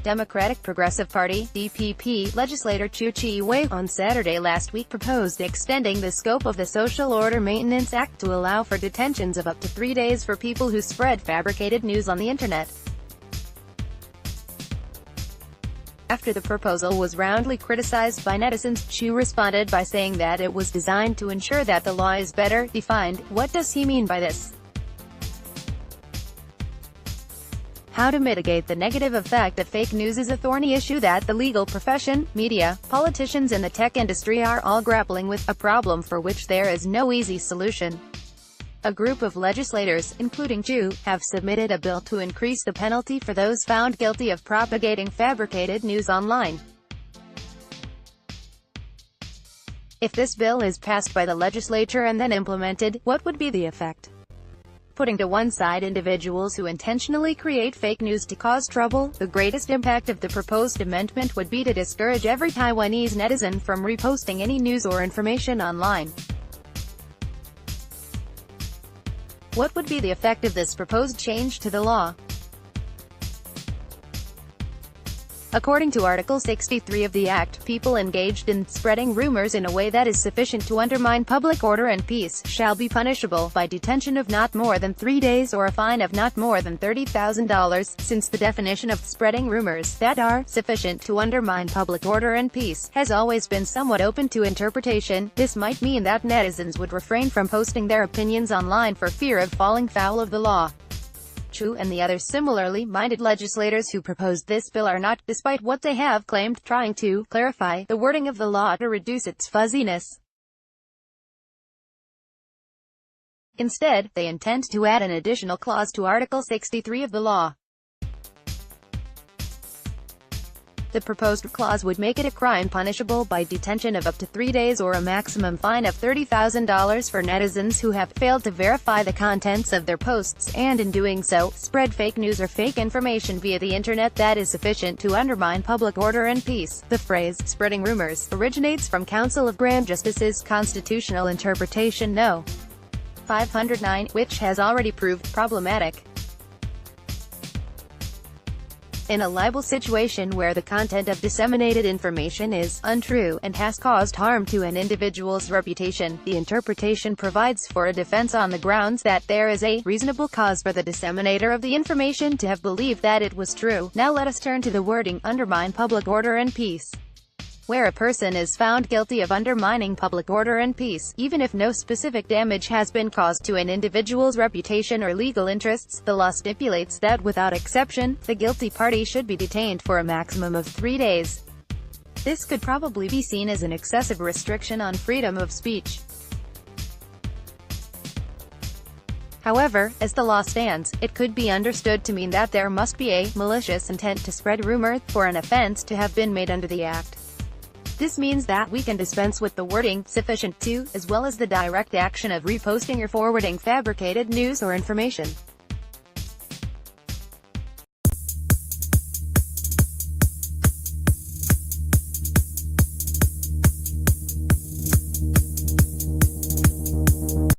Democratic Progressive Party (DPP) Legislator Chiu Chih-wei on Saturday last week proposed extending the scope of the Social Order Maintenance Act to allow for detentions of up to 3 days for people who spread fabricated news on the internet. After the proposal was roundly criticized by netizens, Chiu responded by saying that it was designed to ensure that the law is better defined. What does he mean by this? How to mitigate the negative effect of fake news is a thorny issue that the legal profession, media, politicians and the tech industry are all grappling with, a problem for which there is no easy solution. A group of legislators, including Chiu, have submitted a bill to increase the penalty for those found guilty of propagating fabricated news online. If this bill is passed by the legislature and then implemented, what would be the effect? Putting to one side individuals who intentionally create fake news to cause trouble, the greatest impact of the proposed amendment would be to discourage every Taiwanese netizen from reposting any news or information online. What would be the effect of this proposed change to the law? According to Article 63 of the Act, people engaged in spreading rumors in a way that is sufficient to undermine public order and peace shall be punishable by detention of not more than 3 days or a fine of not more than $30,000. Since the definition of spreading rumors that are sufficient to undermine public order and peace has always been somewhat open to interpretation, this might mean that netizens would refrain from posting their opinions online for fear of falling foul of the law. Chiu and the other similarly minded legislators who proposed this bill are not, despite what they have claimed, trying to clarify the wording of the law to reduce its fuzziness. Instead, they intend to add an additional clause to Article 63 of the law. The proposed clause would make it a crime punishable by detention of up to 3 days or a maximum fine of $30,000 for netizens who have failed to verify the contents of their posts and, in doing so, spread fake news or fake information via the internet that is sufficient to undermine public order and peace. The phrase, spreading rumors, originates from Council of Grand Justice's Constitutional Interpretation No. 509, which has already proved problematic. In a libel situation where the content of disseminated information is untrue and has caused harm to an individual's reputation, the interpretation provides for a defense on the grounds that there is a reasonable cause for the disseminator of the information to have believed that it was true. Now let us turn to the wording, undermine public order and peace. Where a person is found guilty of undermining public order and peace, even if no specific damage has been caused to an individual's reputation or legal interests, the law stipulates that, without exception, the guilty party should be detained for a maximum of 3 days. This could probably be seen as an excessive restriction on freedom of speech. However, as the law stands, it could be understood to mean that there must be a malicious intent to spread rumor for an offense to have been made under the Act. This means that we can dispense with the wording, sufficient to, as well as the direct action of reposting or forwarding fabricated news or information.